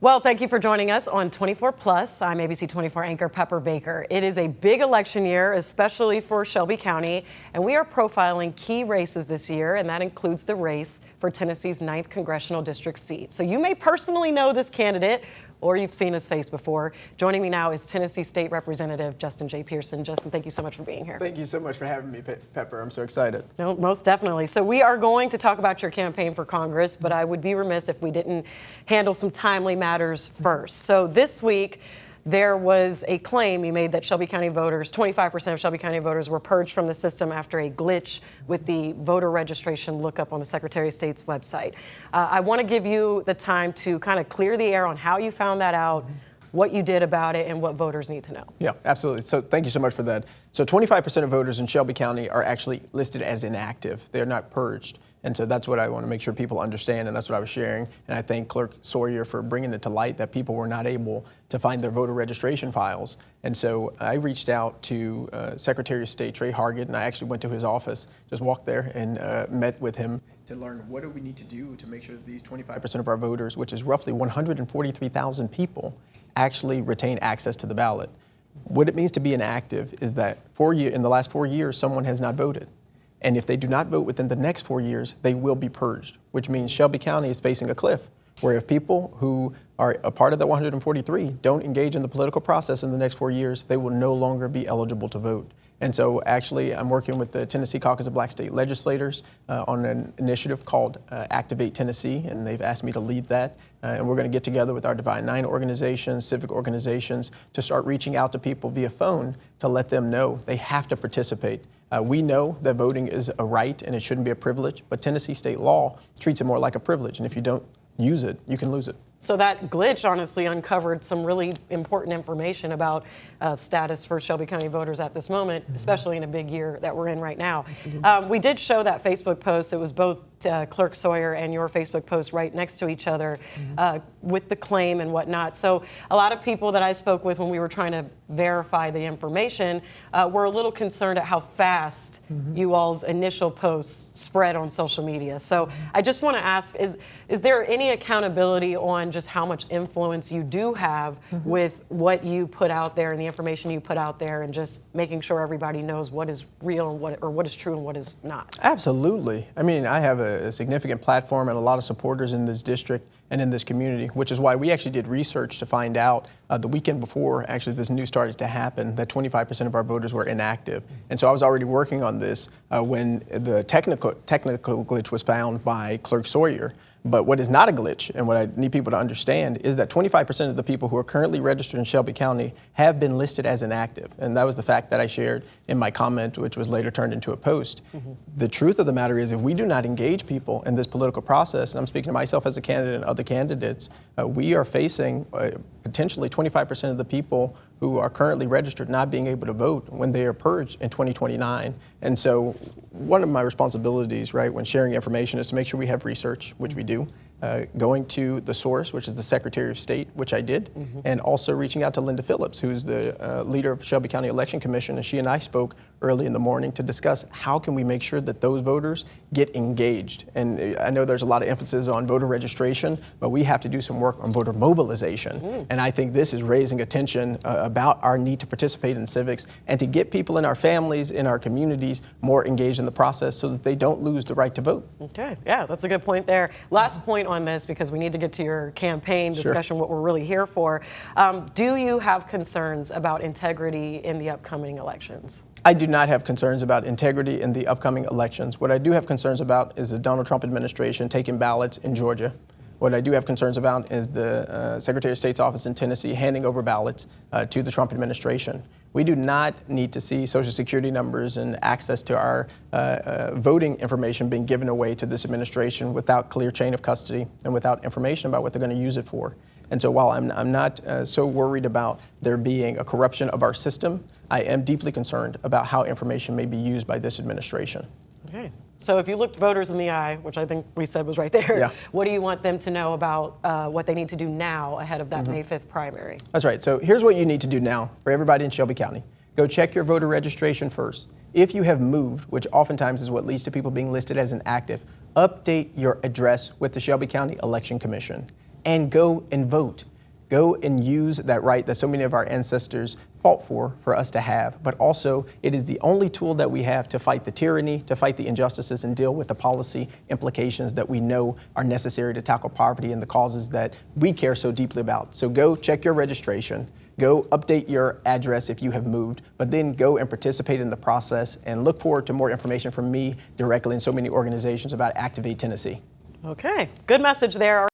Well, thank you for joining us on 24 Plus. I'm ABC 24 anchor Pepper Baker. It is a big election year, especially for Shelby County, and we are profiling key races this year, and that includes the race for Tennessee's 9th Congressional District seat. So you may personally know this candidate, or you've seen his face before. Joining me now is Tennessee State Representative Justin J. Pearson. Justin, thank you so much for being here. Thank you so much for having me, Pepper. I'm so excited. No, most definitely. So we are going to talk about your campaign for Congress, but I would be remiss if we didn't handle some timely matters first. So this week, there was a claim you made that Shelby County voters, 25% of Shelby County voters were purged from the system after a glitch with the voter registration lookup on the Secretary of State's website. I want to give you the time to kind of clear the air on how you found that out, what you did about it, and what voters need to know. Yeah, absolutely. So thank you so much for that. So 25% of voters in Shelby County are actually listed as inactive. They're not purged. And so that's what I want to make sure people understand, and that's what I was sharing. And I thank Clerk Sawyer for bringing it to light that people were not able to find their voter registration files. And so I reached out to Secretary of State Trey Hargett, and I actually went to his office, just walked there and met with him to learn what do we need to do to make sure that these 25% of our voters, which is roughly 143,000 people, actually retain access to the ballot. What it means to be inactive is that in the last 4 years, someone has not voted. And if they do not vote within the next 4 years, they will be purged, which means Shelby County is facing a cliff, where if people who are a part of the 143 don't engage in the political process in the next 4 years, they will no longer be eligible to vote. And so actually, I'm working with the Tennessee Caucus of Black State Legislators on an initiative called Activate Tennessee, and they've asked me to lead that. And we're going to get together with our Divine Nine organizations, civic organizations, to start reaching out to people via phone to let them know they have to participate. We know that voting is a right and it shouldn't be a privilege, but Tennessee state law treats it more like a privilege. And if you don't use it, you can lose it. So that glitch honestly uncovered some really important information about status for Shelby County voters at this moment, especially in a big year that we're in right now. We did show that Facebook post. It was both Clerk Sawyer and your Facebook post right next to each other with the claim and whatnot. So a lot of people that I spoke with when we were trying to verify the information were a little concerned at how fast you all's initial posts spread on social media. So I just want to ask, is there any accountability on just how much influence you do have with what you put out there and the information you put out there, and just making sure everybody knows what is real and what is true and what is not? Absolutely. I mean, I have a significant platform and a lot of supporters in this district and in this community, which is why we actually did research to find out the weekend before actually this news started to happen that 25% of our voters were inactive. And so I was already working on this when the technical glitch was found by Clerk Sawyer. But what is not a glitch, and what I need people to understand, is that 25% of the people who are currently registered in Shelby County have been listed as inactive. And that was the fact that I shared in my comment, which was later turned into a post. The truth of the matter is, if we do not engage people in this political process, and I'm speaking to myself as a candidate and other candidates, we are facing potentially 25% of the people who are currently registered not being able to vote when they are purged in 2029. And so one of my responsibilities, right, when sharing information is to make sure we have research, which we do, going to the source, which is the Secretary of State, which I did, and also reaching out to Linda Phillips, who's the leader of Shelby County Election Commission, and she and I spoke early in the morning to discuss how can we make sure that those voters get engaged. And I know there's a lot of emphasis on voter registration, but we have to do some work on voter mobilization. And I think this is raising attention about our need to participate in civics and to get people in our families, in our communities, more engaged in the process so that they don't lose the right to vote. Okay, yeah, that's a good point there. Last point on this, because we need to get to your campaign discussion, what we're really here for. Do you have concerns about integrity in the upcoming elections? I do not have concerns about integrity in the upcoming elections. What I do have concerns about is the Donald Trump administration taking ballots in Georgia. What I do have concerns about is the Secretary of State's office in Tennessee handing over ballots to the Trump administration. We do not need to see Social Security numbers and access to our voting information being given away to this administration without clear chain of custody and without information about what they're going to use it for. And so while I'm not so worried about there being a corruption of our system, I am deeply concerned about how information may be used by this administration. Okay. So if you looked voters in the eye, which I think we said was right there, what do you want them to know about what they need to do now ahead of that May 5th primary? That's right. So here's what you need to do now for everybody in Shelby County. Go check your voter registration first. If you have moved, which oftentimes is what leads to people being listed as inactive, update your address with the Shelby County Election Commission and go and vote. Go and use that right that so many of our ancestors fought for us to have. But also, it is the only tool that we have to fight the tyranny, to fight the injustices, and deal with the policy implications that we know are necessary to tackle poverty and the causes that we care so deeply about. So go check your registration. Go update your address if you have moved, but then go and participate in the process, and look forward to more information from me directly and so many organizations about Activate Tennessee. Okay, good message there.